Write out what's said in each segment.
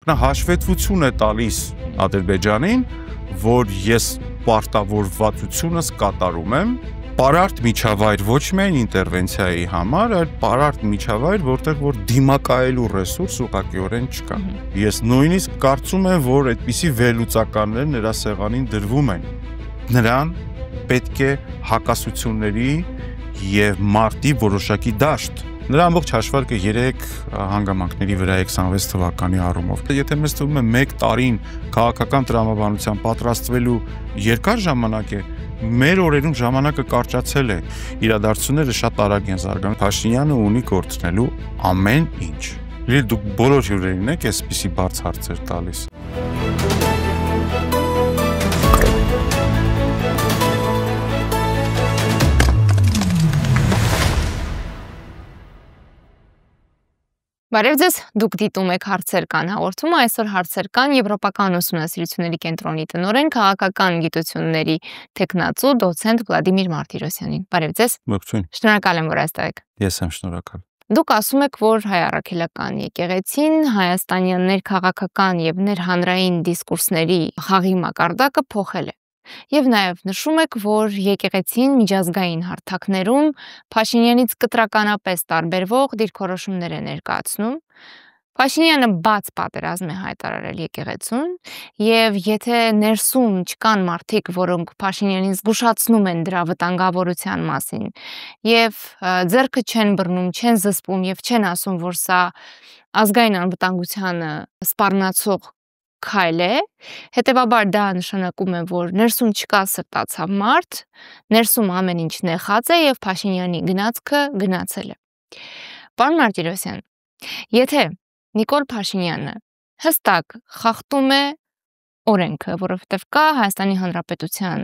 Նա հաշվետվություն է տալիս Ադրբեջանին, որ ես պարտավորվածությունս կատարում եմ, պարարտ միջավայր ոչ միայն ինտերվենցիայի համար, այլ պարարտ միջավայր, որտեղ որ դիմակայելու ռեսուրս ուղղակիորեն չկա։ Ես նույնիսկ կարծում եմ, որ այդպիսի վերլուծականներ նրա սեղանին դրվում են։ Նրան պետք է հակասությունների եւ մարտի որոշակի դաշտ։ Նրա ամբողջ հաշվարկը 3 հանգամանքների վրա է 26 թվականի առումով։ Եթե մեզ թվում է 1 տարին քաղաքական տրամաբանության պատրաստվելու երկար ժամանակ է, մեր օրերում ժամանակը կարճացել է, իրադարձությունները շատ արագ են զարգանում։ Փաշինյանը ունի գործնելու ամեն ինչ։ Դուք բոլոր հյուրերին եք այսպիսի բարձ հարցեր տալիս։ Բարև ձեզ, դուք դիտում եք հարցեր կան հաղորդումը, այսօր հարցեր կան Եվրոպական ուսումնասիրությունների կենտրոնի տնօրեն քաղաքական գիտությունների թեկնածու դոցենտ Վլադիմիր Մարտիրոսյանին։ Բարև ձեզ։ Ողջույն։ Շնորհակալ եմ, որ այստեղ եք։ Ես եմ շնորհակալ։ Դուք ասում եք, որ հայ առաքելական եկեղեցին հայաստանյան ներքաղաքական եւ ներհանրային դիսկուրսների խաղի մակարդակը փոխել է։ Եվ նաև նշում եք, որ եկեղեցին միջազգային հարթակներում Փաշինյանից կտրականապես տարբերվող դիրքորոշումներ է ներկայացնում։ Փաշինյանը բաց պատերազմ է հայտարարել եկեղեցուն, եւ եթե ներսում չկան մարդիկ, որոնք Փաշինյանին զգուշացնում են դրա վտանգավորության մասին, եւ ձեռքը չեն բռնում, չեն զսպում եւ չեն ասում, որ սա ազգային անվտանգությանը սպառնացող քայլ է, հետևաբար դա նշանակում է, որ ներսում չկա սրտացավ մարդ, ներսում ամեն ինչ նեխած է եւ Փաշինյանի գնացքը գնացել է։ Պարոն Մարտիրոսյան, եթե Նիկոլ Փաշինյանը հստակ խախտում է օրենքը, որովհետև կա Հայաստանի Հանրապետության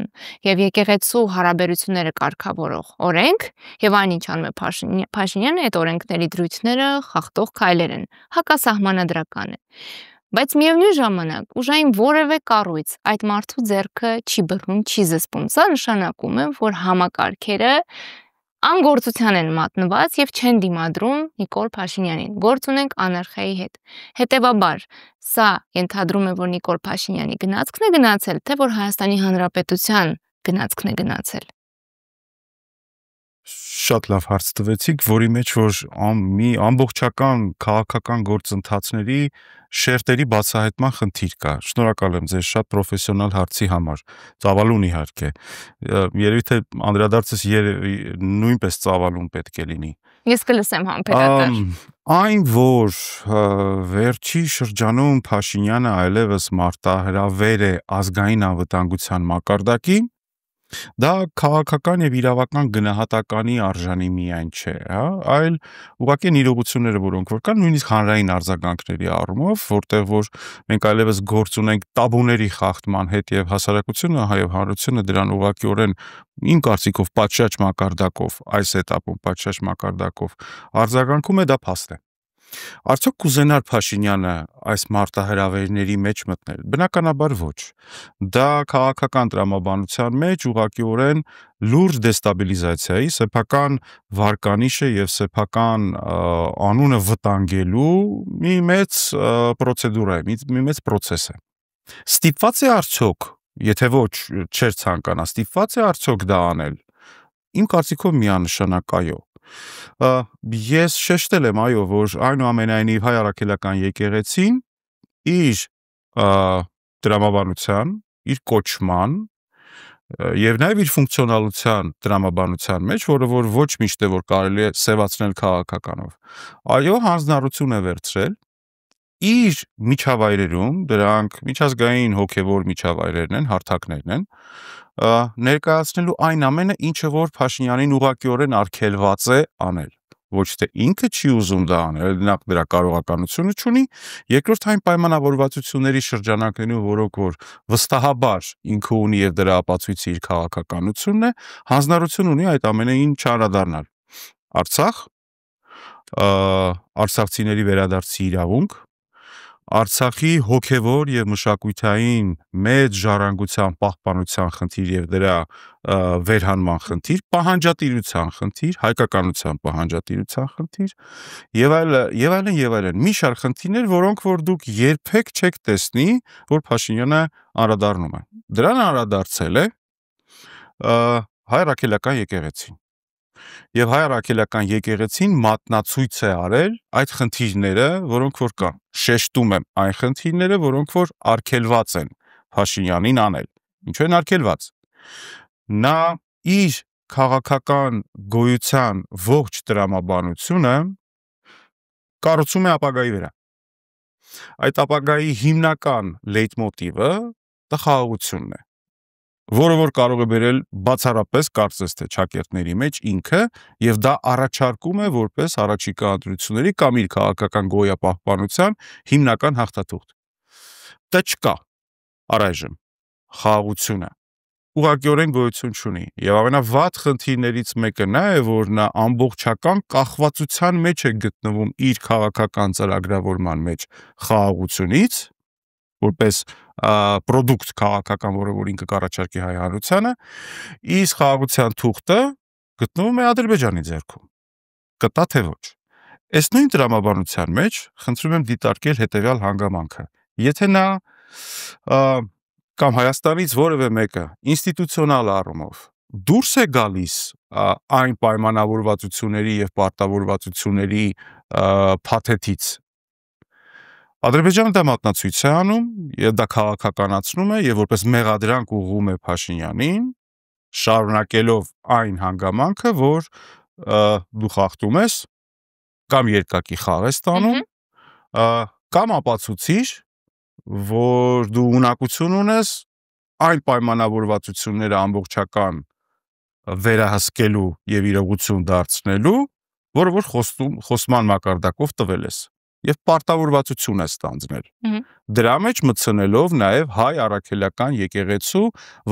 եւ եկեղեցու հարաբերությունները կարգավորող օրենք, եւ այն ինչ անում է Փաշինյանը, այդ օրենքների դրույթները խախտող քայլեր են, հակասահմանադրական է։ Բայց միևնույն ժամանակ ուժային որևէ կառույց այդ մարդու ձեռքը չի բռնում, չի զսպում։ Սա նշանակում է, որ համակարգերը անգործության են մատնված եւ չեն դիմադրում Նիկոլ Փաշինյանին։ Գործ ունենք անարխիայի հետ։ Հետևաբար, սա ենթադրում է, որ Նիկոլ Փաշինյանի գնացքն է գնացել, թե որ Հայաստանի Հանրապետության գնացքն է գնացել։ Շատ լավ հարց տվեցիք, որի մեջ որ մի ամբողջական քաղաքական գործընթացների շերտերի բացահայտման խնդիր կա։ Շնորհակալ եմ ձեզ շատ պրոֆեսիոնալ հարցի համար։ Ծավալուն իհարկե։ Երևի թե անդրադարձս նույնպես ծավալուն պետք է լինի։ Ես կլսեմ համբերատար։ Այն, որ վերջի շրջանում Փաշինյանը այլևս մարտահրավեր է ազգային անվտանգության մակարդակի, դա քաղաքական եւ իրավական գնահատականի արժանի միայն չէ, այլ ուղղակի իրողությունները, որոնք որ կան, նույնիսկ հանրային արձագանքների առումով, որտեղ որ մենք այլևս գործ ունենք տաբուների խախտման հետ եւ հասարակությունը, հայ հանրությունը դրան ուղղակիորեն իմ կարծիքով պատշաճ մակարդակով, այս этаպում պատշաճ մակարդակով արձագանքում է, դա փաստ է։ Արդյոք կուզենար Փաշինյանը այս մարտահրավերների մեջ մտնել։ Բնականաբար ոչ։ Դա քաղաքական տրամաբանության մեջ ուղղակիորեն լուրջ դեստաբիլիզացիայի, սեփական վարկանիշը եւ սեփական անունը վտանգելու մի մեծ պրոցեդուրա է, մի մեծ process է։ Ստիպված է արդյոք, եթե ոչ, չէր ցանկանա, ստիպված է արդյոք դա անել։ Իմ կարծիքով միանշանակ այո։ Ես շեշտել եմ, այո, որ այնուամենայնիվ հայ առաքելական եկեղեցին իր տրամաբանության, իր կոչման եւ նաեւ իր ֆունկցիոնալության տրամաբանության մեջ, որը որ ոչ միշտ է որ կարելի է սևացնել քաղաքականով, այո, հանձնառություն է վերցրել իր միջավայրերում, դրանք միջազգային հոգեվոր միջավայրերն են, հարթակներն են, ներկայացնելու այն ամենը, ինչը որ Փաշինյանին ուղղակիորեն արգելված է անել։ Ոչ թե ինքը չի ուզում դա անել, նախ դրա կարողականությունը չունի, երկրորդ այն պայմանավորվածությունների շրջանակներում, որոնք որ վստահաբար ինքը ունի եւ դրա ապացույցը իր քաղաքականությունն է, հանձնառություն ունի այդ ամենին չանդրադառնալ։ Արցախ, արցախցիների վերադարձի իրավունք, Արցախի հոգևոր եւ մշակութային մեծ ժառանգության պահպանության խնդիր եւ դրա վերհանման խնդիր, պահանջատիրության խնդիր, հայկականության պահանջատիրության խնդիր եւ այլն, մի շարք խնդիրներ, որոնք որ դուք երբեք չեք տեսնի, որ Փաշինյանը անդրադառնում է։ Դրան անդրադարձել է հայ ռաքելական եկեղեցին։ Եվ հայ ռաքելական եկեղեցին մատնացույց է արել այդ խնդիրները, որոնք որ կան։ Շեշտում եմ այն խնդիրները, որոնք որ արգելված են Փաշինյանին անել։ Ինչու են արգելված։ Նա իր քաղաքական գոյության ողջ տրամաբանությունը կառուցում է ապագայի վրա։ Այդ ապագայի հիմնական լեյտմոտիվը խաղաղությունն է, որը որ կարող է բերել բացառապես կարծես թե ճակերտների մեջ ինքը եւ դա առաջարկում է որպես առաջիկա ընտրությունների կամ իր քաղաքական գոյապահպանության հիմնական հաղթաթուղթ։ Դա չկա առայժմ խաղաղությունը ուղղակիորեն գոյություն չունի եւ ամենավատ խնդիրներից մեկը նա է, որ նա ամբողջական կախվածության մեջ է գտնվում իր քաղաքական ծրագրավորման մեջ խաղաղությունից որպես պրոդուկտ քաղաքական, որը որ ինքը կառաջարկի հայ հանրությանը, իսկ խաղաղության թուղթը գտնվում է Ադրբեջանի ձեռքում։ Կտա թե ոչ։ Այս նույն տրամաբանության մեջ խնդրում եմ դիտարկել հետեւյալ հանգամանքը։ Եթե նա կամ Հայաստանից որևէ մեկը ինստիտուցիոնալ առումով դուրս է գալիս այն պայմանավորվածությունների եւ պարտավորվածությունների փաթեթից, Ադրբեջանը դա մատնացույց է անում եւ դա քաղաքականացնում է եւ որպես մեղադրանք ուղղում է Փաշինյանին, շարունակելով այն հանգամանքը, որ դու խախտում ես կամ երկակի խաղ ես տանում, կամ ապացուցիր, որ դու ունակություն ունես այն պայմանավորվածությունները ամբողջական վերահսկելու եւ իրողություն դարձնելու, որը որ խոսման մակարդակով տվել ես եւ պարտավորվածություն է ստանձնել։ Դրա մեջ մտցնելով նաեւ հայ առաքելական եկեղեցու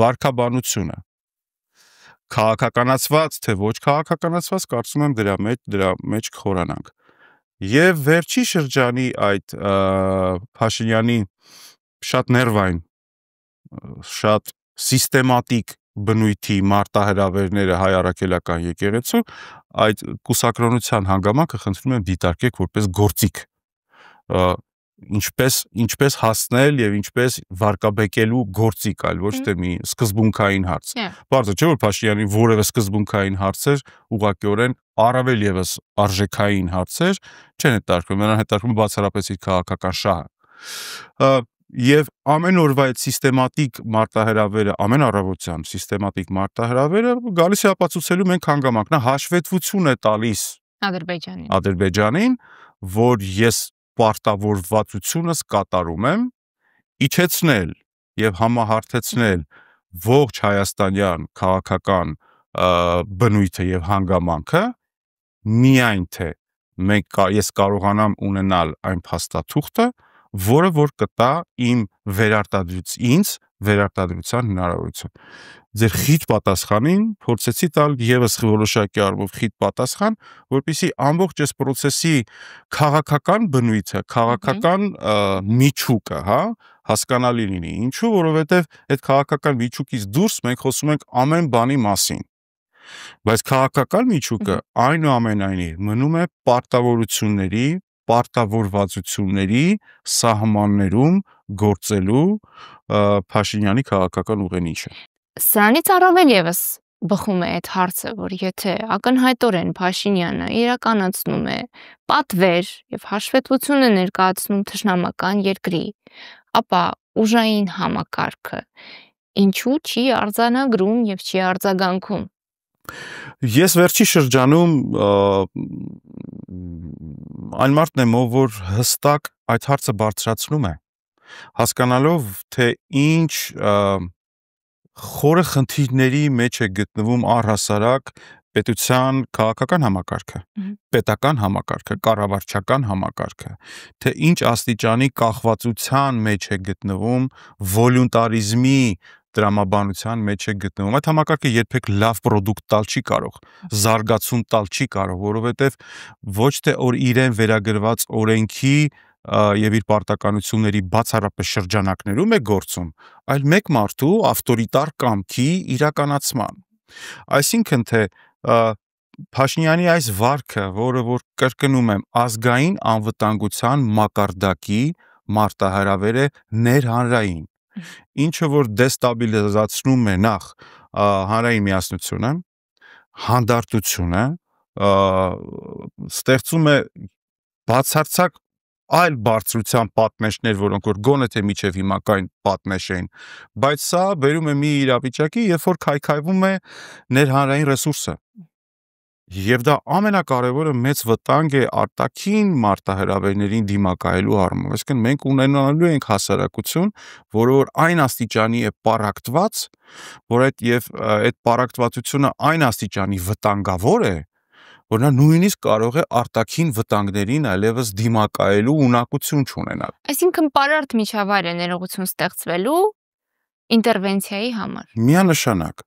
վարքաբանությունը։ Քաղաքականացված թե ոչ քաղաքականացված, կարծում եմ դրա մեջ կխորանանք։ Եվ վերջի շրջանի այդ Փաշինյանի շատ ներվային, շատ սիստեմատիկ բնույթի մարտահրավերները հայ առաքելական եկեղեցու, այդ կուսակրոնության հանգամանքը խնդրում եմ դիտարկեք որպես գործիք, ինչպես հասնել եւ ինչպես վարկաբեկելու գործիք, այլ ոչ թե մի սկզբունքային հարց։ Բարձր չէ որ Փաշինյանի որևէ սկզբունքային հարցեր ուղղակիորեն առավել եւս արժեքային հարցեր չեն հետարկվում, նրան հետարկվում բացառապես իր քաղաքական շահը։ Եվ ամեն օրվա այդ սիստեմատիկ մարտահրավերը, ամեն առավոտյան սիստեմատիկ մարտահրավերը գալիս է ապացուցելու մենք հանգամանք, նա հաշվետվություն է տալիս Ադրբեջանին, որ ես պարտավորվածությունս կատարում եմ իջեցնել եւ համահարթեցնել ողջ հայաստանյան քաղաքական բնույթը եւ հանգամանքը միայն թե ես կարողանամ ունենալ այն փաստաթուղթը, որը որ կտա իմ վերարտադրության հնարավորություն։ Ձեր խիտ պատասխանին փորձեցի տալ եւս որոշակի առումով խիտ պատասխան, որպեսզի ամբողջ այս process-ի քաղաքական բնույթը, քաղաքական միջուկը, հասկանալի լինի։ Ինչու, որովհետեւ այդ քաղաքական միջուկից դուրս մենք խոսում ենք ամեն բանի մասին։ Բայց քաղաքական միջուկը այնուամենայնիվ մնում է պարտավորությունների, պարտավորվածությունների սահմաններում գործելու Փաշինյանի քաղաքական ուղենիշը։ Սրանից առավել եւս բխում է այդ հարցը, որ եթե ակնհայտորեն Փաշինյանը իրականացնում է պատվեր եւ հաշվետվություն է ներկայացնում թշնամական երկրի, ապա ուժային համակարգը ինչու չի արձանագրում եւ չի արձագանքում։ Ես վերջի շրջանում այն մարդն եմ, ով որ հստակ այդ հարցը բարձրացնում է, հասկանալով, թե ինչ խորը խնդիրների մեջ է գտնվում առհասարակ պետության քաղաքական համակարգը, պետական համակարգը, կառավարչական համակարգը, թե ինչ աստիճանի կախվածության մեջ է գտնվում վոլյունտարիզմի տրամաբանության մեջ է գտնվում։ Այդ համակարգը երբեք լավ պրոդուկտ տալ չի կարող, զարգացում տալ չի կարող, որովհետև ոչ թե որ իրեն վերագրված օրենքի եւ իր պարտականությունների բացառապես շրջանակներում է գործում, այլ մեկ մարդու ավտորիտար կամքի իրականացման։ Այսինքն թե Փաշինյանի այս վարքը, որը որ կրկնում եմ, ազգային անվտանգության մակարդակի մարտահրավեր է ներհանրային, ինչը որ դեստաբիլիզացնում է նախ հանրային միասնությունը, հանդարտությունը, ստեղծում է բացարձակ այլ բարձրության պատնեշներ, որոնք որ գոնե թե միջև հիմա կային պատնեշ էին, բայց սա բերում է մի իրավիճակի, երբ որ քայքայվում է ներհանրային ռեսուրսը։ Եվ դա ամենակարևորը մեծ վտանգ է արտաքին մարտահրավերներին դիմակայելու առումով։ Այսինքն մենք ունենալու ենք հասարակություն, որը որ այն աստիճանի է պառակտված, որ այդ պառակտվածությունը այն աստիճանի վտանգավոր է, որ նա նույնիսկ կարող է արտաքին վտանգներին այլևս դիմակայելու ունակություն չունենալ։ Այսինքն պարարտ միջավայր է ներողություն ստեղծվելու ինտերվենցիայի համար։ Միանշանակ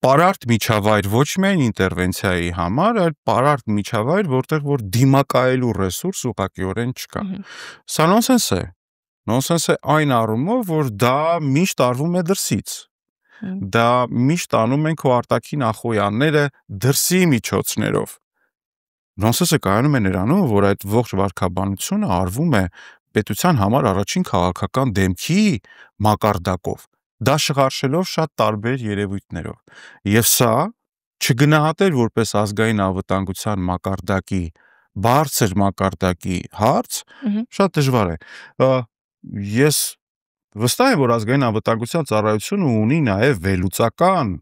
պարարտ միջավայր ոչ միայն ինտերվենցիայի համար, այլ պարարտ միջավայր, որտեղ որ դիմակայելու ռեսուրս ուղղակիորեն չկա։ Սա նոնսենս է։ Նոնսենս է այն առումով, որ դա միշտ արվում է դրսից։ Դա միշտ անում են քո արտաքին ախոյանները դրսի միջոցներով։ Նոնսենսը կայանում է նրանում, որ այդ ողջ վարքաբանությունը արվում է պետության համար առաջին քաղաքական դեմքի մակարդակով, դաշղարշելով շատ տարբեր երևույթներով։ Եվ սա չգնահատել որպես ազգային անվտանգության մակարդակի, բարձր մակարդակի հարց, շատ դժվար է։ Ես վստահ եմ, որ ազգային անվտանգության ծառայությունը ունի նաև վերլուծական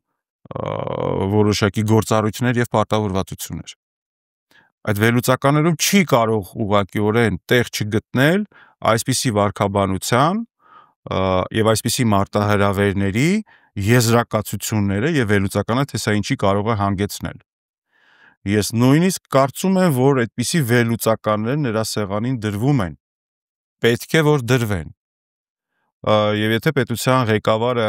որոշակի գործառույթներ եւ պարտավորվածություններ։ Այդ վերլուծականներում չի կարող ուղղակիորեն տեղ չգտնել այսպիսի վարքաբանության եւ այսպիսի մարտահրավերների եզրակացությունները եւ վերլուծականը թե սա ինչի կարող է հանգեցնել։ Ես նույնիսկ կարծում եմ, որ այդպիսի վերլուծականներ նրա սեղանին դրվում են, պետք է որ դրվեն։ Եվ եթե պետության ղեկավարը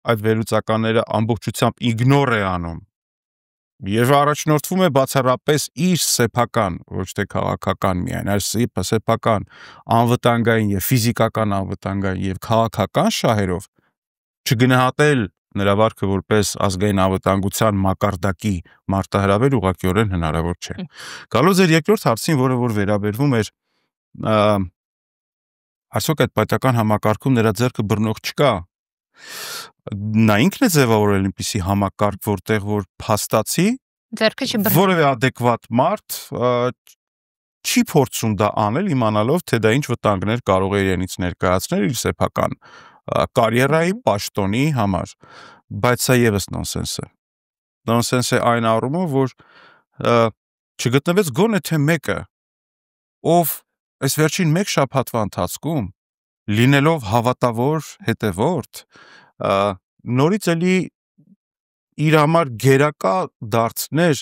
այդ վերլուծականները ամբողջությամբ իգնոր է անում եւ առաջնորդվում է բացառապես իր սեփական, ոչ թե քաղաքական միայն, այլ սեփական անվտանգային եւ ֆիզիկական անվտանգային եւ քաղաքական շահերով, չգնահատել նրա վարքը որպես ազգային անվտանգության մակարդակի մարտահրավեր ուղղակիորեն հնարավոր չէ։ Գալով ձեր երկրորդ հարցին, որը որ վերաբերվում էր այսօք այդ պետական համակարգում նրա ձեռքը բռնող չկա։ Նա ինքն է ձևավորել այնպիսի համակարգ, որտեղ որ փաստացի ձեռքը չբռնի որևէ adekvat մարդ չի փորձում դա անել, իմանալով թե դա ինչ վտանգներ կարող է իրենից ներկայացնել իր սեփական կարիերայի, պաշտոնի համար, բայց սա եւս նոնսենս է։ Նոնսենս է այն առումով, որ չգտնվեց գոնե թե մեկը, ով այս վերջին մեկ շաբաթվա ընթացքում լինելով հավատավոր հետևորդ, նորից էլի իր համար գերակա դարձներ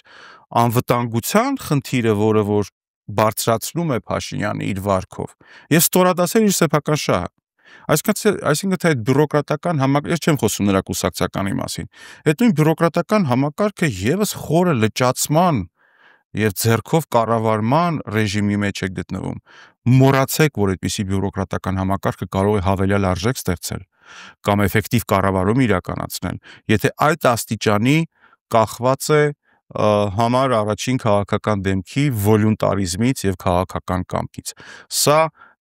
անվտանգության խնդիրը, որը որ բարձրացնում է Փաշինյանը իր վարքով, եւ ստորադասել իր սեփական շահը։ Այսինքն թե այդ բյուրոկրատական համակարգը, ես չեմ խոսում նրա կուսակցականի մասին, այդ նույն բյուրոկրատական համակարգը եւս խորը լճացման եւ ձեռքով կառավարման ռեժիմի մեջ է գտնվում։ Մոռացեք, որ այդպիսի բյուրոկրատական համակարգը կարող է հավելյալ արժեք ստեղծել կամ էֆեկտիվ կառավարում իրականացնել, եթե այդ աստիճանի կախված է համար առաջին քաղաքական դեմքի վոլյունտարիզմից եւ քաղաքական կամքից։ Սա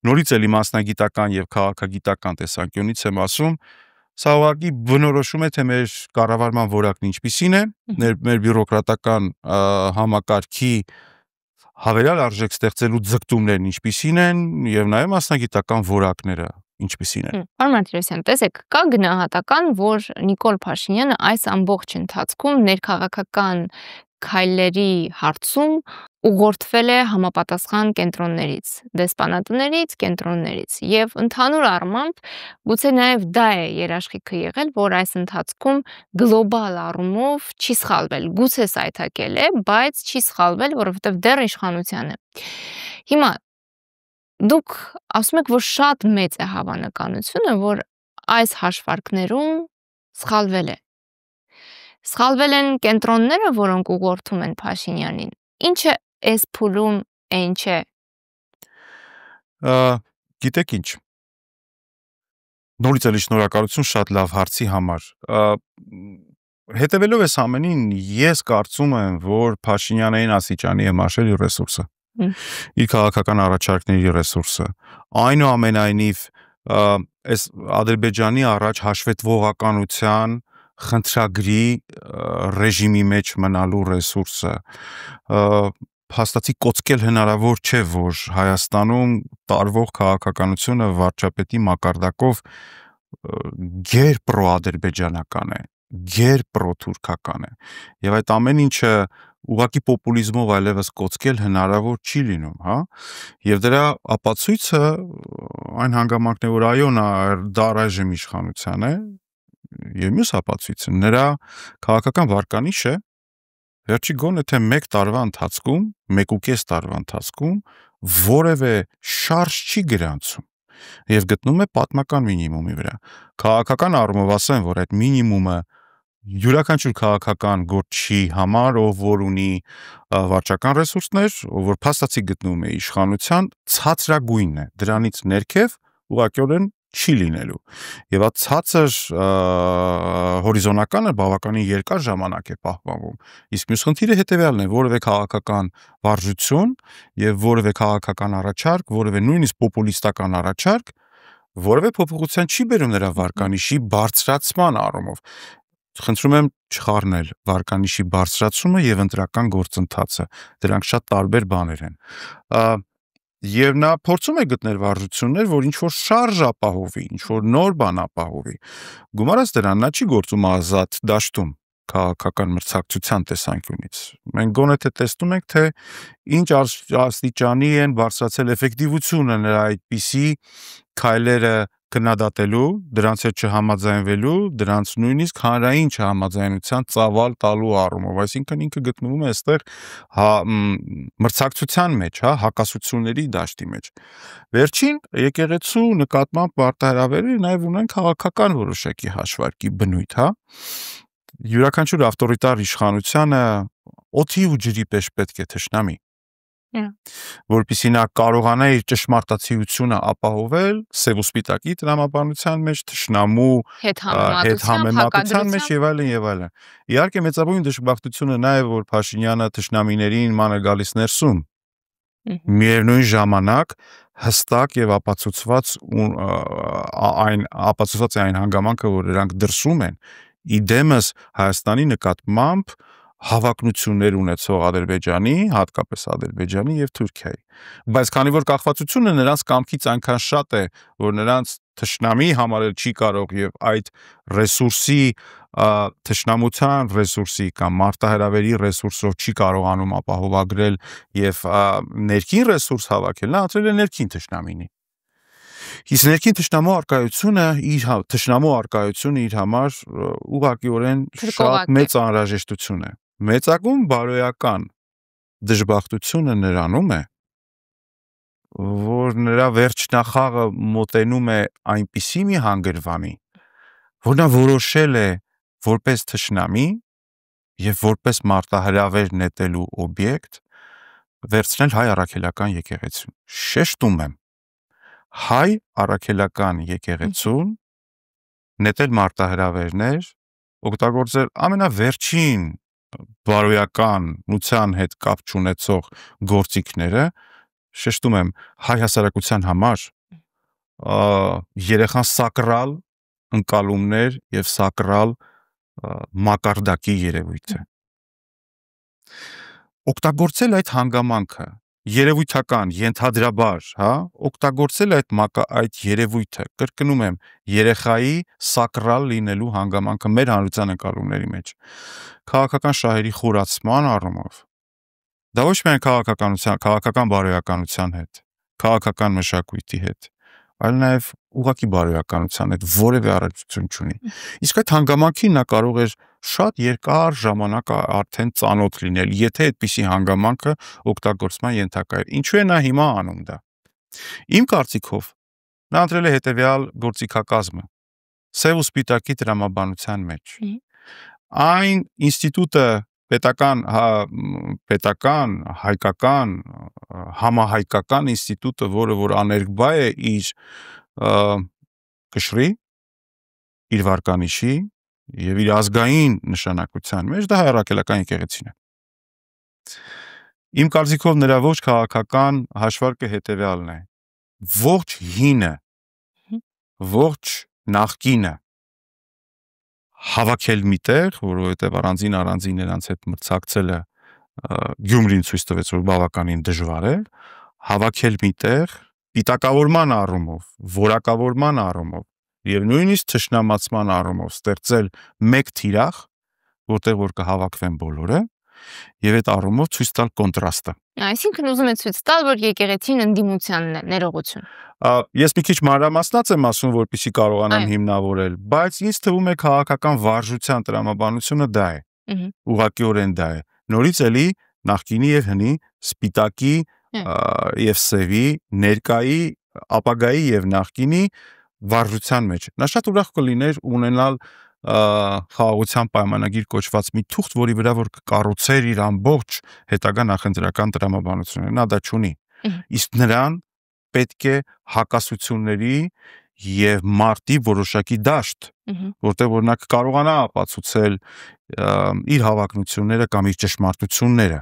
նորից էլի մասնագիտական եւ քաղաքագիտական տեսանկյունից եմ ասում, սա ուղղակի բնորոշում է թե մեր կառավարման որակն ինչպիսին է, մեր բյուրոկրատական համակարգի հավելյալ արժեք ստեղծելու ձգտումներն ինչպիսին են եւ նաեւ մասնագիտական որակները ինչպիսին են։ Պարոն Մարտիրոսյան, տեսեք, կա գնահատական, որ Նիկոլ Փաշինյանը այս ամբողջ ընթացքում ներքաղաքական քայլերի հարցում ուղղորդվել է համապատասխան կենտրոններից, դեսպանատներից, կենտրոններից եւ ընդհանուր առմամբ գուցե նաեւ դա է երաշխիքը եղել, որ այս ընթացքում գլոբալ առումով չի սխալվել, գուցե սայթակել է, բայց չի սխալվել, որովհետեւ դեռ իշխանության է։ Հիմա դուք ասում եք, որ շատ մեծ է հավանականությունը, որ այս հաշվարկներում սխալվել է։ Սխալվել են կենտրոնները, որոնք ուղղորդում են Փաշինյանին։ Ինչը էս փուլում այն չէ։ Գիտեք ինչ, նորից էլի շնորհակալություն շատ լավ հարցի համար։ Հետևելով այս ամենին, ես կարծում եմ, որ Փաշինյանային աստիճանի է մաշել իր ռեսուրսը, իր քաղաքական առաջարկների ռեսուրսը։ Այնուամենայնիվ, այս Ադրբեջանի առաջ հաշվետվողականության խնդրագրի ռեժիմի մեջ մնալու ռեսուրսը փաստացի կոծկել հնարավոր չէ, որ Հայաստանում տարվող քաղաքականությունը վարչապետի մակարդակով գեր-պրոադրբեջանական է, գեր-պրոթուրքական է, եւ այդ ամեն ինչը ուղղակի պոպուլիզմով այլևս կոծկել հնարավոր չի լինում, հա, եւ դրա ապացույցը այն հանգամանքն է, որ այո, դա առայժմ իշխանության է, եւ մյուս ապացույցը նրա քաղաքական վարկանիշը վերջի գոնե թե 1 տարվա ընթացքում, 1.5 տարվա ընթացքում որևէ շարժ չի գրանցում եւ գտնում է պատմական մինիմումի վրա։ Քաղաքական առումով ասեմ, որ այդ մինիմումը յուրաքանչյուր քաղաքական գործչի համար, ով որ ունի վարչական ռեսուրսներ, ով որ փաստացի գտնվում է իշխանության, ցածրագույնն է։ Դրանից ներքև ուղղակիորեն չի լինելու։ Եվ այդ ցածր հորիզոնականը բավականին երկար ժամանակ է պահպանվում։ Իսկ մյուս խնդիրը հետևյալն է, որևէ քաղաքական վարժություն եւ որևէ քաղաքական առաջարկ, որևէ նույնիսկ պոպուլիստական առաջարկ, որևէ փոփոխության չի բերում նրա վարկանիշի բարձրացման առումով։ Խնդրում եմ չխառնել վարկանիշի բարձրացումը եւ ընտրական գործընթացը։ Դրանք շատ տարբեր բաներ են։ Եվ նա փորձում է գտնել վարժություններ, որ ինչ որ շարժ ապահովի, ինչ որ նոր բան ապահովի։ Գումարած դրան, նա չի գործում ազատ դաշտում քաղաքական մրցակցության տեսանկյունից։ Մենք գոնե թե տեսնում ենք, թե ինչ աստիճանի են բարձրացել էֆեկտիվությունը նրա այդպիսի քայլերը քննադատելու, դրանց հետ չհամաձայնվելու, դրանց նույնիսկ հանրային չհամաձայնության ծավալ տալու առումով, այսինքն ինքը գտնվում է այստեղ մրցակցության մեջ, հա, հակասությունների դաշտի մեջ։ Վերջին եկեղեցու նկատմամբ մարտահրավերը նաև ունեն քաղաքական որոշակի հաշվարկի բնույթ, հա։ Յուրաքանչյուր ավտորիտար իշխանությանը օդի ու ջրի պես պետք է թշնամի, որպեսզի նա կարողանա իր ճշմարտացիությունը ապահովել սև ու սպիտակի տրամաբանության մեջ, թշնամու հետ համեմատության մեջ եւ այլն եւ այլն։ Իհարկե մեծագույն դժբախտությունը նա է, որ Փաշինյանը թշնամիներին ման է գալիս ներսում։ Միևնույն ժամանակ հստակ եւ ապացուցված այն հանգամանքը, որ նրանք դրսում են, իդեմս Հայաստանի նկատմամբ հավակնություններ ունեցող Ադրբեջանի, հատկապես Ադրբեջանի եւ Թուրքիայի։ Բայց քանի որ կախվածությունը նրանց կամքից այնքան շատ է, որ նրանց թշնամի համարել չի կարող եւ այդ ռեսուրսի, թշնամության ռեսուրսի կամ մարտահրավերի ռեսուրսով չի կարողանում ապահովագրել եւ ներքին ռեսուրս հավաքել, նա ընտրել է ներքին թշնամինի։ Իսկ ներքին թշնամու արկայությունը իր համար ուղղակիորեն շատ մեծ անհրաժեշտություն է։ Մեծագույն բարոյական դժբախտությունը նրանում է, որ նրա վերջնախաղը մոտենում է այնպիսի մի հանգրվանի, որ նա որոշել է որպես թշնամի եւ որպես մարտահրավեր նետելու օբյեկտ վերցնել հայ առաքելական եկեղեցուն։ Շեշտում եմ, հայ առաքելական եկեղեցուն նետել մարտահրավերներ, օգտագործել ամենավերջին բարոյական նության հետ կապ չունեցող գործիքները, շեշտում եմ, հայ հասարակության համար երեխան սակրալ ընկալումներ եւ սակրալ մակարդակի երևույթ է։ Օգտագործել այդ հանգամանքը երևույթական, ենթադրաբար, հա, օգտագործել այդ երևույթը, կրկնում եմ, երեխայի սակրալ լինելու հանգամանքը մեր հանրության ընկալումների մեջ, քաղաքական շահերի խորացման առումով, դա ոչ միայն քաղաքական բարոյականության հետ, քաղաքական մշակույթի հետ, այլ նաև ուղղակի բարոյականության հետ որևէ առնչություն չունի։ Իսկ այդ հանգամանքին նա կարող էր շատ երկար ժամանակ արդեն ծանոթ լինել, եթե այդպիսի հանգամանքը օգտագործման ենթակա էր։ Ինչու է նա հիմա անում դա։ Իմ կարծիքով նա ընտրել է հետևյալ գործիքակազմը՝ սև ու սպիտակի տրամաբանության մեջ։ Այն ինստիտուտը պետական, հայկական, համահայկական ինստիտուտը, որ աներկբա է իր կշռի, իր վարկանիշի եւ իր ազգային նշանակության մեջ, դա հայ առաքելական եկեղեցին է։ Իմ կարծիքով նրա ոչ քաղաքական հաշվարկը հետեւյալն է. ողջ հինը, ողջ նախկինը հավաքել միտեղ, որովհետեւ առանձին նրանց հետ մրցակցելը Գյումրին ցույց տվեց, որ բավականին դժվար է, հավաքել միտեղ պիտակավորման առումով, որակավորման առումով եւ նույնիսկ թշնամացման առումով ստեղծել մեկ թիրախ, որտեղ որ կհավաքվեն բոլորը եւ այդ առումով ցույց տալ կոնտրաստը։ Այսինքն ուզում է ցույց տալ, որ եկեղեցին ընդդիմությանն է, ներողություն։ Ես մի քիչ մանրամասնած եմ ասում, որպեսզի կարողանամ հիմնավորել, բայց ինձ թվում է քաղաքական վարժության տրամաբանությունը դա է։ Ուղղակիորեն դա է։ Նորից էլի նախկինի եւ հնի, սպիտակի եւ սևի, ներկայի, ապագայի եւ նախկինի վարժության մեջ։ Նա շատ ուրախ կլիներ ունենալ խաղաղության պայմանագիր կոչված մի թուղթ, որի վրա որ կկառուցեր իր ամբողջ հետագա նախընտրական տրամաբանությունը, նա դա չունի։ Իսկ նրան պետք է հակասությունների եւ մարտի որոշակի դաշտ, որտեղ որ նա կարողանա ապացուցել իր հավակնությունները կամ իր ճշմարտությունները։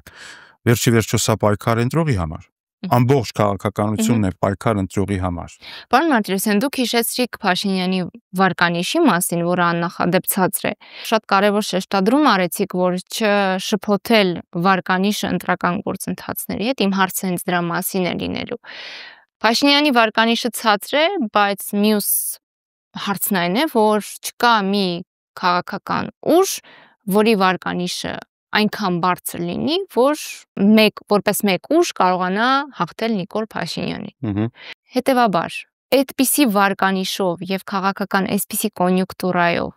Վերջի վերջո սա պայքար ընտրողի համար։ Ամբողջ քաղաքականությունն է պայքար ընտրողի համար։ Պարոն Մարտիրոսյան, դուք հիշեցրիք Փաշինյանի վարկանիշի մասին, որը աննախադեպ ցածր է։ Շատ կարևոր շեշտադրում արեցիք, որ չշփոթել վարկանիշը ընտրական գործընթացների հետ։ Իմ հարցը հենց դրա մասին է լինելու։ Փաշինյանի վարկանիշը ցածր է, բայց մյուս հարցն այն է, որ չկա մի քաղաքական ուժ, որի վարկանիշը այնքան բարձր լինի, որ որպես մեկ ուժ կարողանա հաղթել Նիկոլ Փաշինյանին։ Հետևաբար, այդպիսի վարկանիշով եւ քաղաքական այսպիսի կոնյունկտուրայով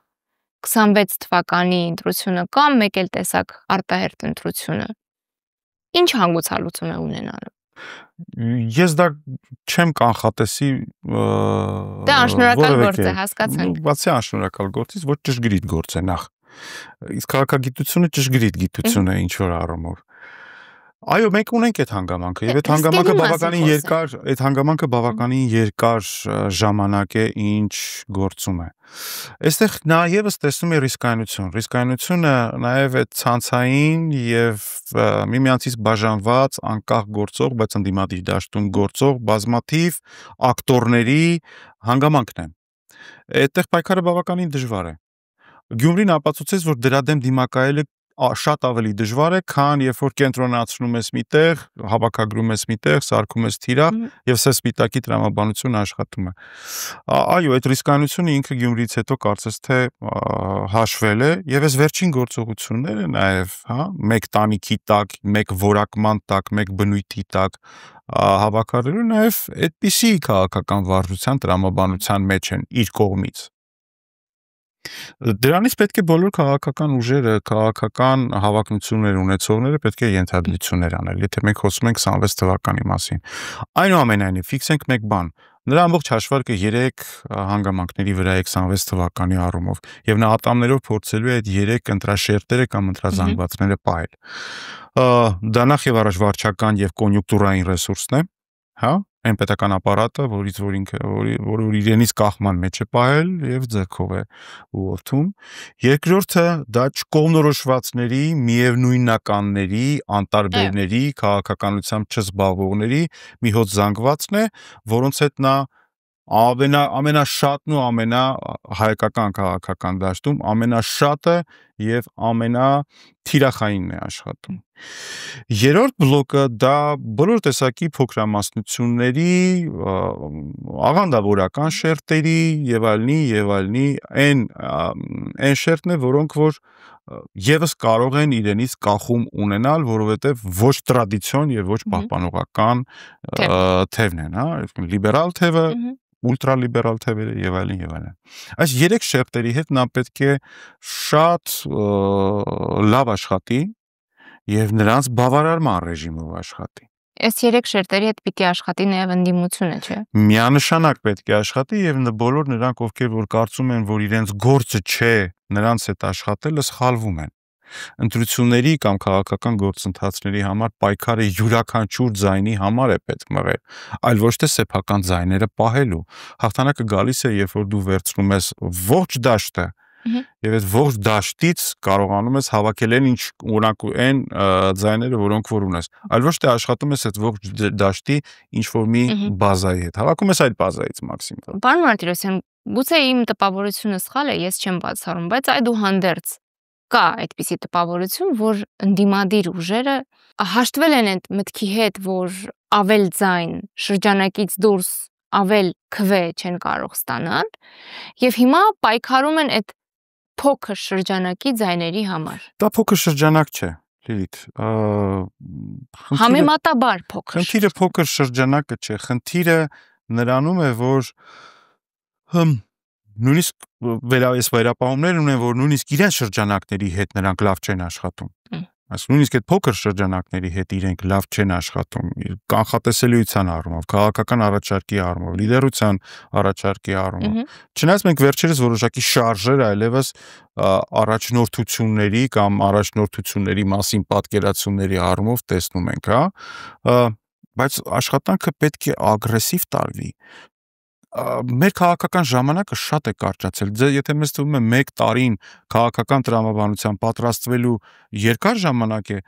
26 թվականի ընտրությունը կամ մեկ էլ տեսակ արտահերտ ընտրությունը ինչ հանգուցալուծում է ունենալու։ Ես դա չեմ կանխատեսի Դա անշնորհակալ գործ է, հասկացանք։ Բացի անշնորհակալ գործից, ոչ ճշգրիտ գործ է նախ։ Իսկ քաղաքագիտությունը ճշգրիտ գիտություն է ինչ որ առումով։ Այո, մենք ունենք այդ հանգամանքը եւ այդ հանգամանքը բավականին երկար ժամանակ է ինչ գործում է։ Այստեղ նաեւս տեսնում է ռիսկայնություն։ Ռիսկայնությունը նաեւ այդ ցանցային եւ միմյանցից բաժանված անկախ գործող, բայց ընդդիմադիր դաշտում գործող բազմաթիվ ակտորների հանգամանքն է։ Այդտեղ պայքարը բավականին դժվար է։ Գյումրին ապացուցեց, որ դրա դեմ դիմակայելը շատ ավելի դժվար է, քան երբ որ կենտրոնացնում ես միտեղ, հավաքագրում ես միտեղ, սարքում ես թիրախ եւ սպիտակի տրամաբանությունը աշխատում է։ Այո, այդ ռիսկայնությունը ինքը Գյումրիից հետո կարծես թե հաշվել է եւ այս վերջին գործողությունները նաեւ, մեկ տանիքի տակ, մեկ որակման տակ, մեկ բնույթի տակ հավաքագրելու նաեւ այդպիսի քաղաքական վարժության տրամաբանության մեջ են իր կողմից։ Դրանից պետք է բոլոր քաղաքական ուժերը, քաղաքական հավակնություններ ունեցողները պետք է ենթադրություններ անել, եթե մենք խոսում ենք 26 թվականի մասին։ Այնուամենայնիվ, ֆիքսենք մեկ բան, նրա ամբողջ հաշվարկը 3 հանգամանքների վրա է 26 թվականի առումով, եւ նա ատամներով փորձելու է այդ 3 ընտրաշերտերը կամ ընտրազանգվածները պահել։ Դա նախ եւ առաջ վարչական եւ կոնյունկտուրային ռեսուրսն է, այն պետական ապարատը, որը իրենից կախման մեջ է պահել եւ ձեռքով է ուղղորդում։ Երկրորդը դա չկողմնորոշվածների, միևնույնականների, անտարբերների, քաղաքականությամբ չզբաղվողների մի հոտ զանգվածն է, որոնց հետ նա ամենաշատն ու ամենահայկական քաղաքական դաշտում ամենաշատը եւ ամենաթիրախայինն է աշխատում։ Երրորդ բլոկը դա բոլոր տեսակի փոքրամասնությունների, աղանդավորական շերտերի եւ այլնի, այն շերտն է, որոնք որ եւս կարող են իրենից կախում ունենալ, որովհետեւ ոչ տրադիցիոն եւ ոչ պահպանողական թևն են, լիբերալ թևը, ուլտրալիբերալ թևերը եւ այլն։ Այս 3 շերտերի հետ նա պետք է շատ լավ աշխատի եւ նրանց բավարարման ռեժիմով աշխատի։ Այս 3 շերտերի հետ պիտի աշխատի նաեւ ընդդիմությունը, չէ՞։ Միանշանակ պետք է աշխատի եւ բոլոր նրանք, ովքեր որ կարծում են, որ իրենց գործը չէ նրանց հետ աշխատելը, սխալվում են։ ընտրությունների կամ քաղաքական գործընթացների համար պայքարը յուրաքանչյուր ձայնի համար է պետք մղել, այլ ոչ թե սեփական ձայները պահելու։ Հաղթանակը գալիս է, երբ որ դու վերցնում ես ողջ դաշտը եւ այդ ողջ դաշտից կարողանում ես հավաքել այն ձայները, որոնք որ ունես, այլ ոչ թե աշխատում ես այդ ողջ դաշտի ինչ որ մի բազայի հետ։ Հավաքում ես այդ բազայից մաքսիմում։ Պարոն Մարտիրոսյան, գուցե իմ տպավորությունը սխալ է, ես չեմ բացառում, բայց այդուհանդերձ կա այդպիսի տպավորություն, որ ընդդիմադիր ուժերը հաշտվել են այդ մտքի հետ, որ ավել ձայն շրջանակից դուրս ավել քվե չեն կարող ստանալ եւ հիմա պայքարում են այդ փոքր շրջանակի ձայների համար։ Դա փոքր շրջանակ չէ, Լիլիթ։ Համեմատաբար փոքր։ Խնդիրը փոքր շրջանակը չէ, խնդիրը նրանում է, որ նույնիսկ վերապահումներ ունեն, որ նույնիսկ իրենց շրջանակների հետ նրանք լավ չեն աշխատում։ Այս նույնիսկ այդ փոքր շրջանակների հետ իրենք լավ չեն աշխատում, կանխատեսելիության առումով, քաղաքական առաջարկի առումով, լիդերության առաջարկի առումով։ Չնայած մենք վերջերս որոշակի շարժեր այլևս առաջնորդությունների կամ առաջնորդությունների մասին պատկերացումների առումով տեսնում ենք, բայց աշխատանքը պետք է ագրեսիվ տարվի։ Մեր քաղաքական ժամանակը շատ է կարճացել։ Եթե մեզ թվում է 1 տարին քաղաքական տրամաբանության պատրաստվելու երկար ժամանակ է,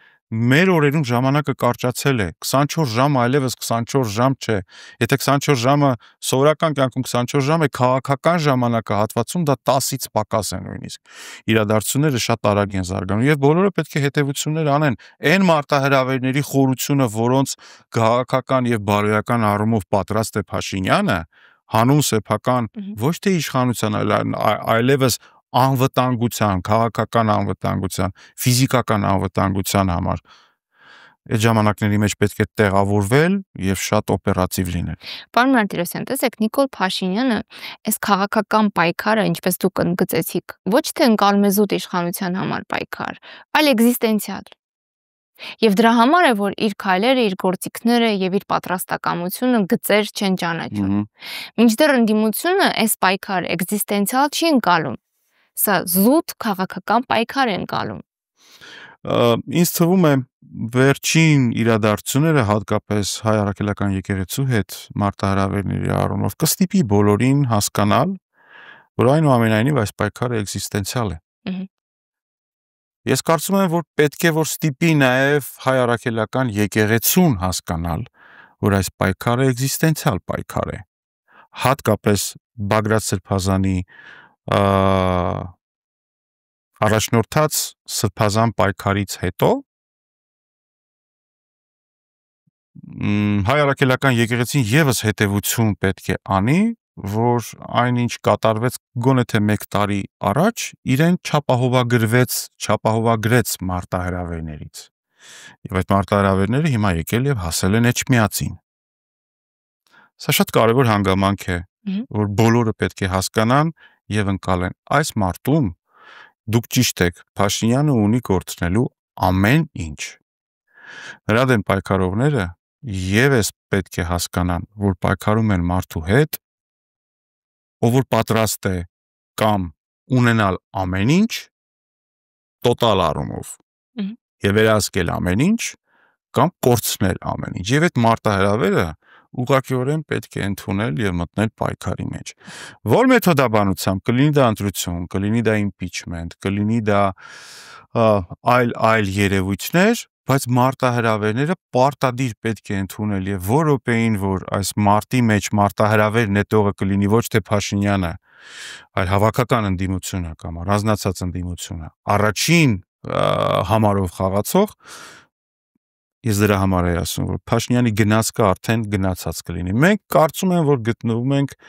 մեր օրերում ժամանակը կարճացել է։ 24 ժամը այլևս 24 ժամ չէ։ Եթե 24 ժամը սովորական կյանքում 24 ժամ է, քաղաքական ժամանակահատվածում դա 10-ից պակաս է նույնիսկ։ Իրադարձությունները շատ արագ են զարգանում եւ բոլորը պետք է հետեւություններ անեն։ Այն մարտահրավերների խորությունը, որոնց քաղաքական եւ բարոյական առումով պատրաստ է Փաշինյանը, հանուն սեփական ոչ թե իշխանության, այլևս անվտանգության, քաղաքական անվտանգության, ֆիզիկական անվտանգության համար այդ ժամանակների մեջ պետք է տեղավորվել եւ շատ օպերատիվ լինել։ Պարոն Մարտիրոսյան, տեսեք, Նիկոլ Փաշինյանը այս քաղաքական պայքարը, ինչպես դուք ընդգծեցիք, ոչ թե ընկալմեզուտ իշխանության համար պայքար, այլ էգզիստենցիալ։ Եվ դրա համար է, որ իր քայլերը, իր գործիքները եւ իր պատրաստակամությունը գծեր չեն ճանաչում։ Մինչդեռ ընդդիմությունը այս պայքարը էգզիստենցիալ չի ընկալում։ Սա զուտ քաղաքական պայքար է ընկալում։ Ինձ թվում է վերջին իրադարձությունները հատկապես հայ առաքելական եկեղեցու հետ մարտահրավերների առումով կստիպի բոլորին հասկանալ, որ այնուամենայնիվ այս պայքարը էգզիստենցիալ է։ Ես կարծում եմ, որ պետք է որ ստիպի նաև հայ առաքելական եկեղեցուն հասկանալ, որ այս պայքարը էգզիստենցիալ պայքար է։ Հատկապես Բագրատ Սրբազանի առաջնորդած սրբազան պայքարից հետո հայ առաքելական եկեղեցին եւս հետևություն պետք է անի, որ այնինչ կատարվեց գոնե թե 1 տարի առաջ, իրեն չապահովագրեց մարտահրավերներից։ Եվ այդ մարտահրավերները հիմա եկել եւ հասել են Էջմիածին։ Սա շատ կարևոր հանգամանք է, որ բոլորը պետք է հասկանան եւ ընկալեն։ Այս մարտում դուք ճիշտ եք, Փաշինյանը ունի կորցնելու ամեն ինչ։ Նրա դեմ պայքարողները եւս պետք է հասկանան, որ պայքարում են մարդու հետ, ով որ պատրաստ է կամ ունենալ ամեն ինչ տոտալ առումով եւ վերահսկել ամեն ինչ կամ կորցնել ամեն ինչ։ Եվ այդ մարտահրավերը ուղղակիորեն պետք է ընդունել եւ մտնել պայքարի մեջ։ Որ մեթոդաբանությամբ կլինի դա ընտրություն, կլինի դա impeachment, կլինի դա այլ երևույթներ, բայց մարտահրավերները պարտադիր պետք է ընդունել եւ որ րոպեին որ այս մարտի մեջ մարտահրավեր նետողը կլինի ոչ թե Փաշինյանը, այլ հավաքական ընդդիմությունը կամ առանձնացած ընդդիմությունը, առաջին համարով խաղացող, ես դրա համար եմ ասում, որ Փաշինյանի գնացքը արդեն գնացած կլինի։ Մենք կարծում եմ, որ գտնվում ենք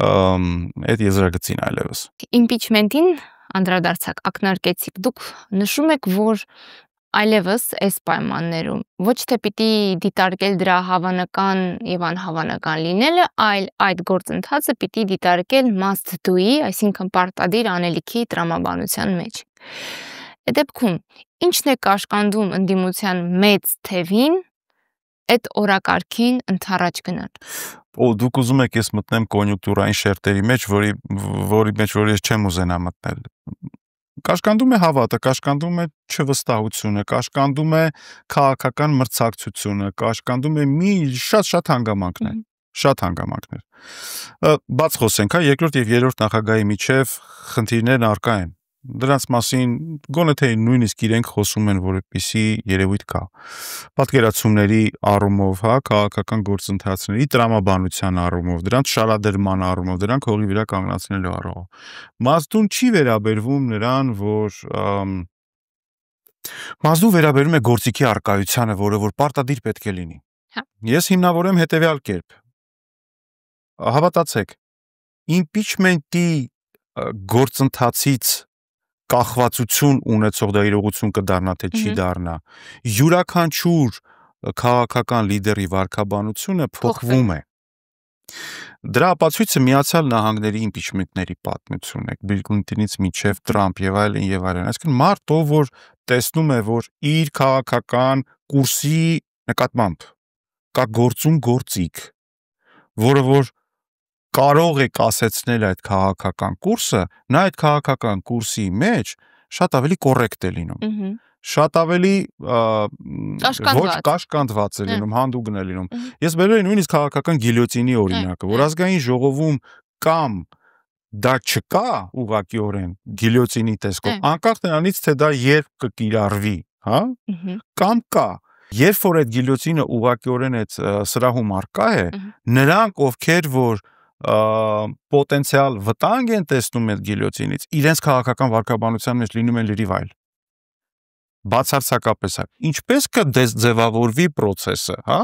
այդ եզրագծին այլևս։ Impeachment-ին անդրադարձակ, ակնարկեցիք։ Դուք նշում եք, որ այլևս այս պայմաններում ոչ թե պիտի դիտարկել դրա հավանական եւ անհավանական լինելը, այլ այդ գործընթացը պիտի դիտարկել must do-ի, այսինքն պարտադիր անելիքի տրամաբանության մեջ։ Այդ դեպքում ինչն է կաշկանդում ընդդիմության մեծ թևին այդ օրակարգին ընթառաջ գնալ։ Դուք ուզում եք ես մտնեմ կոնյունկտուրային շերտերի մեջ, որի մեջ որ ես չեմ ուզենա մտնել։ Կաշկանդում է հավատը, կաշկանդում է չվստահությունը, կաշկանդում է քաղաքական մրցակցությունը, կաշկանդում է մի շատ հանգամանքներ, շատ հանգամանքներ։ Բաց խոսենք, հա, երկրորդ եւ երրորդ նախագահի միջև խնդիրներն առկա են։ Դրանց մասին գոնե թե նույնիսկ իրենք խոսում են, որ այդպիսի երևույթ կա։ Պատկերացումների առումով, հա, քաղաքական գործընթացների տրամաբանության առումով, դրանց շարադրման առումով, դրանք հողի վրա կանգնացնելու առումով։ Մազդուն չի վերաբերվում նրան, որ Մազդուն վերաբերում է գործիքի առկայությանը, որը որ պարտադիր պետք է լինի։ Ես հիմնավորեմ հետևյալ կերպ։ Հավատացեք, impeachment-ի գործընթացից կախվածություն ունեցող դա իրողություն կդառնա, թե չի դառնա, յուրաքանչյուր քաղաքական լիդերի վարքաբանությունը փոխվում է։ Դրա ապացույցը Միացյալ Նահանգների impeachment-ների պատմությունն է, Բիլ Քլինտոնից մինչև Տրամփ եւ այլն եւ այլն։ Այսինքն մարդ, ով որ տեսնում է, որ իր քաղաքական կուրսի նկատմամբ կա գործում գործիք, որը որ կարող է կասեցնել այդ քաղաքական կուրսը, նա այդ քաղաքական կուրսի մեջ շատ ավելի կոռեկտ է լինում։ Շատ ավելի ոչ կաշկանդված է լինում, հանդուգն է լինում։ Ես բերել եմ նույնիսկ քաղաքական գիլյոտինի օրինակը, որ ազգային ժողովում կամ դա չկա ուղղակիորեն գիլյոտինի տեսքով, անկախ նրանից թե դա երբ կկիրառվի, հա? Կամ կա։ Երբ որ այդ գիլյոտինը ուղղակիորեն այդ սրահում առկա է, նրանք ովքեր որ պոտենցիալ վտանգ են տեսնում այդ գիլյոտինից, իրենց քաղաքական վարքաբանության մեջ լինում են լրիվ այլ։ Բացարձակապես այլ։ Ինչպես կձևավորվի process-ը, հա?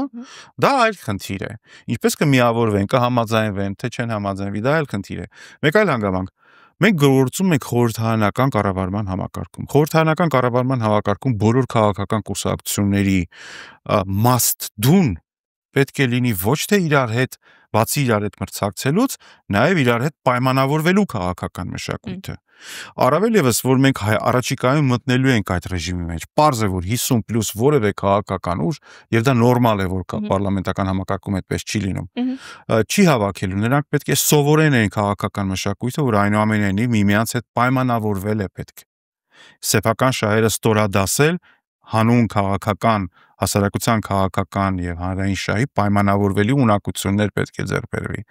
Դա այլ խնդիր է։ Ինչպես կմիավորվեն, կհամաձայնվեն, թե չեն համաձայնվի, դա այլ խնդիր է։ Մեկ այլ հանգամանք։ Մենք գործում ենք խորհրդարանական կառավարման համակարգում։ Խորհրդարանական կառավարման համակարգում բոլոր քաղաքական կուսակցությունների must do-ն պետք է լինի ոչ թե իրար հետ բացի իրար հետ մրցակցելուց, նաև իրար հետ պայմանավորվելու քաղաքական մշակույթը։ Առավել եւս, որ մենք առաջիկայում մտնելու ենք այդ ռեժիմի մեջ, պարզ է, որ 50+ որևէ քաղաքական ուժ, եւ դա նորմալ է, որ պարլամենտական համակարգում այդպես չի լինում, չի հավաքելու, նրանք պետք է սովորեն այն քաղաքական մշակույթը, որ այնուամենայնիվ միմյանց հետ պայմանավորվել է պետք։ Սեփական շահերը ստորադասել, հանուն քաղաքական հասարակության քաղաքական եւ հանրային շահի պայմանավորվելի ունակություններ պետք է ձեռք բերվի։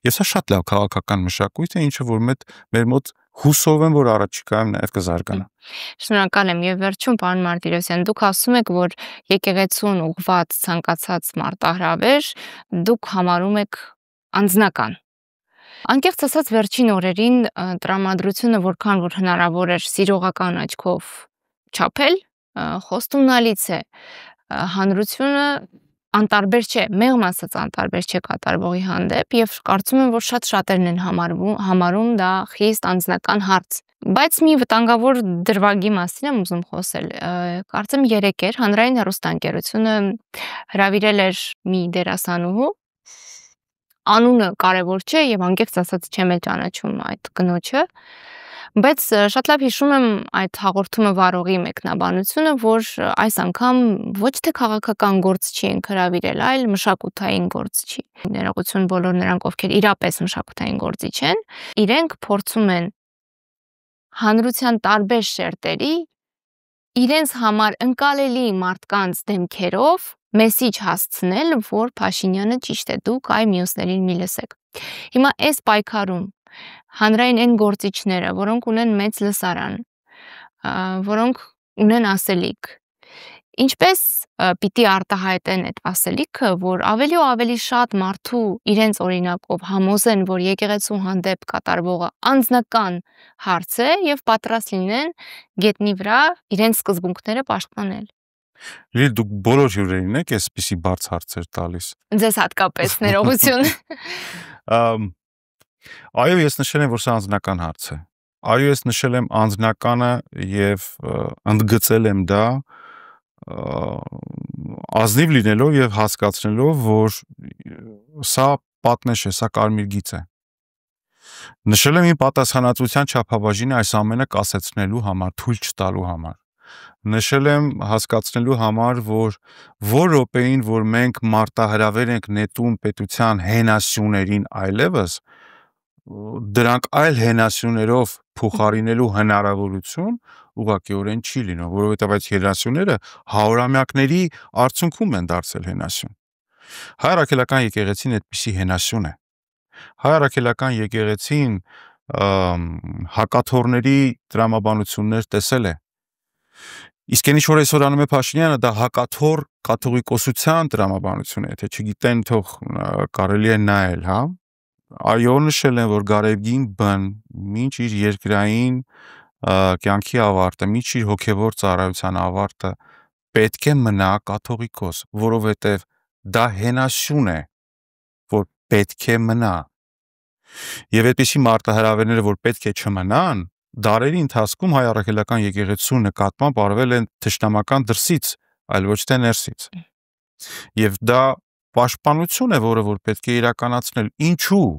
Եվ սա շատ լավ քաղաքական մշակույթ է, ինչը որ մեր մոտ հուսով եմ, որ առաջիկայում նաեւ կզարգանա։ Շնորհակալ եմ եւ վերջում պարոն Մարտիրոսյան, դուք ասում եք, որ եկեղեցուն ուղղված ցանկացած մարտահրավեր դուք համարում եք անձնական։ Անկեղծ ասած վերջին օրերին տրամադրությունը որքան որ հնարավոր էր սիրողական աչքով չափել, խոստումնալից է։ Հանրությունը անտարբեր չէ, մեղմ ասած անտարբեր չէ կատարվողի հանդեպ եւ կարծում եմ, որ շատերն են համարում դա խիստ անձնական հարց։ Բայց մի վտանգավոր դրվագի մասին եմ ուզում խոսել։ Կարծեմ 3 էր հանրային հեռուստաընկերությունը հրավիրել էր մի դերասանուհու, անունը կարևոր չէ եւ անկեղծ ասած չեմ էլ ճանաչում այդ կնոջը, բայց շատ լավ հիշում եմ այդ հաղորդումը վարողի մեկնաբանությունը, որ այս անգամ ոչ թե քաղաքական գործ չի ենք հրավիրել, այլ մշակութային գործ չի։ Ներողություն բոլոր նրանք, ովքեր իրապես մշակութային գործիչ են, իրենք փորձում են հանրության տարբեր շերտերի իրենց համար ընկալելի մարդկանց դեմքերով մեսիջ հասցնել, որ Փաշինյանը ճիշտ է, դուք այ մյուսներին մի լսեք։ Հիմա այս պայքարում հանրային այն գործիչները, որոնք ունեն մեծ լսարան, որոնք ունեն ասելիք, ինչպես պիտի արտահայտեն այդ ասելիքը, որ ավելի ու ավելի շատ մարդու իրենց օրինակով համոզեն, որ եկեղեցու հանդեպ կատարվողը անձնական հարց է եւ պատրաստ լինեն գետնի վրա իրենց սկզբունքները պաշտպանել։ Լիլ, դուք բոլոր հյուրերին եք այսպիսի բարձ հարցեր տալիս։ Ձեզ հատկապես ներողություն։ Այո, ես նշել եմ, որ սա անձնական հարց է։ Այո, ես նշել եմ անձնականը եւ ընդգծել եմ դա ազնիվ լինելով եւ հասկացնելով, որ սա պատնեշ է, սա կարմիր գիծ է։ Նշել եմ իմ պատասխանատվության չափաբաժինը այս ամենը կասեցնելու համար, թույլ չտալու համար։ Նշել եմ հասկացնելու համար, որ րոպեին, որ մենք մարտահրավեր ենք նետում պետության հենասյուներին այլևս, դրանք այլ հենասյուներով փոխարինելու հնարավորություն ուղղակիորեն չի լինում, որովհետև այդ հենասյուները հարյուրամյակների արդյունքում են դարձել հենասյուն։ Հայ առաքելական եկեղեցին այդպիսի հենասյուն է։ Հայ առաքելական եկեղեցին հակաթորների տրամաբանություններ տեսել է։ Իսկ այն ինչ որ այսօր անում է Փաշինյանը, դա հակաթոր կաթողիկոսության տրամաբանություն է, եթե չգիտեն, թող կարելի է նայել, հա։ Այո, նշել են, որ Գարեգին բն մինչ իր երկրային կյանքի ավարտը, մինչ իր հոգևոր ծառայության ավարտը պետք է մնա կաթողիկոս, որովհետև դա հենասյուն է, որ պետք է մնա։ Եվ այդպիսի մարտահրավերները, որ պետք է չմնան, դարերի ընթացքում հայ առաքելական եկեղեցու նկատմամբ արվել են թշնամական դրսից, այլ ոչ թե ներսից։ Եվ դա պաշտպանություն է, որը որ պետք է իրականացնել։ Ինչու՞։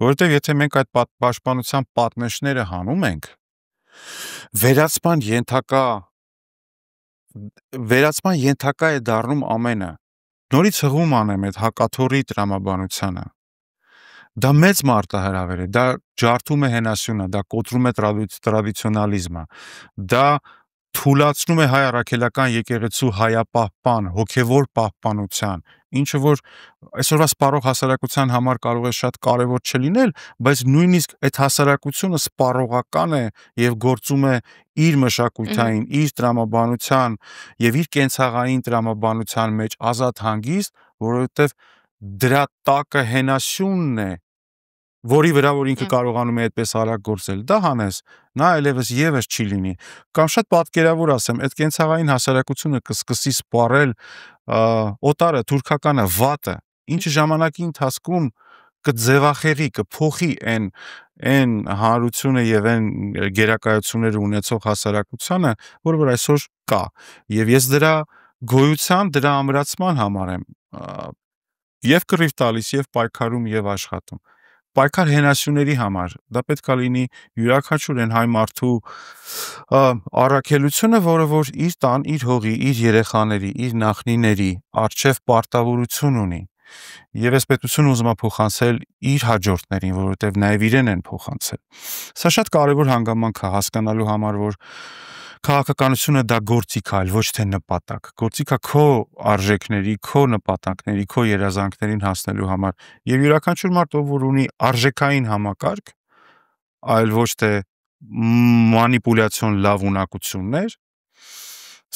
Որովհետև եթե մենք այդ պաշտպանության պատնեշները հանում ենք, վերացման ենթակա է դառնում ամենը։ Նորից հղում անեմ այդ հակաթորի տրամաբանությանը։ Դա մեծ մարտահրավեր է, դա ջարդում է հենասյունը, դա կոտրում է տրադիցիոնալիզմը, դա թուլացնում է հայ առաքելական եկեղեցու հայապահպան, հոգևոր պահպանության, ինչը որ այսօրվա սպառող հասարակության համար կարող է շատ կարևոր չլինել, բայց նույնիսկ այդ հասարակությունը սպառողական է եւ գործում է իր մշակութային, իր տրամաբանության եւ իր կենցաղային տրամաբանության մեջ ազատ հանգիստ, որովհետեւ դրա տակը հենասյունն է, որի վրա որ ինքը կարողանում է այդպես արագ գործել, դա հանես, նա այլևս եւս չի լինի։ Կամ շատ պատկերավոր ասեմ, այդ կենցաղային հասարակությունը կսկսի սպառել օտարը, թուրքականը, վատը, ինչը ժամանակի ընթացքում կձևախեղի, կփոխի այն հանրությունը եւ այն գերակայությունները ունեցող հասարակությանը, որը որ այսօր կա։ Եվ ես դրա գոյության, դրա ամրացման համար եմ եւ կռիվ տալիս, եւ պայքարում, եւ աշխատում։ Պայքար հենասյուների համար, դա պետք է լինի յուրաքանչյուր այն հայ մարդու առաքելությունը, որը որ իր տան, իր հողի, իր երեխաների, իր նախնիների առջև պարտավորություն ունի։ Եվ այս պետությունը ուզում է փոխանցել իր հաջորդներին, որովհետև նաև իրեն են փոխանցել։ Սա շատ կարևոր հանգամանք է հասկանալու համար, որ քաղաքականությունը դա գործիք է, այլ ոչ թե նպատակ։ Գործիք է քո արժեքների, քո նպատակների, քո երազանքներին հասնելու համար։ Եվ յուրաքանչյուր մարդ, ով որ ունի արժեքային համակարգ, այլ ոչ թե մանիպուլյացիոն լավ ունակություններ,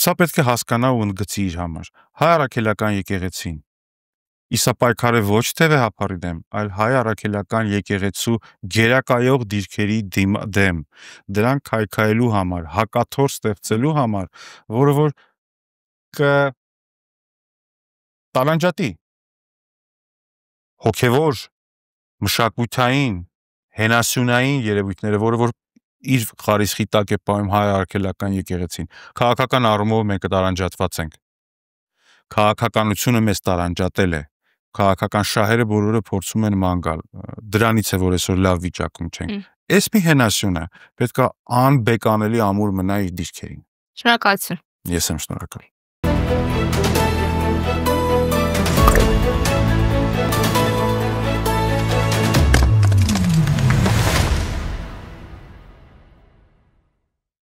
սա պետք է հասկանա ու ընդգծի իր համար։ Հայ առաքելական եկեղեցին Իսա պայքարը ոչ թե վեհապարի դեմ, այլ հայ առաքելական եկեղեցու գերակայող դիրքերի դեմ, դրանք քայքայելու համար, հակաթոր ստեղծելու համար, որը որ կտալանջատի հոգևոր, մշակութային, հենասյունային երևույթները, որը որ իր խարիսխի տակ է պահում հայ առաքելական եկեղեցին։ Քաղաքական առումով մենք տարանջատված ենք։ Քաղաքականությունը մեզ տարանջատել է։ Քաղաքական շահերը բոլորը փորձում են ման գալ։ Դրանից է որ այսօր լավ վիճակում չենք։ Էս մի հենասյուն է, պետք է անբեկանելի ամուր մնա իր դիրքերին։ Շնորհակալություն։ Ես եմ շնորհակալ։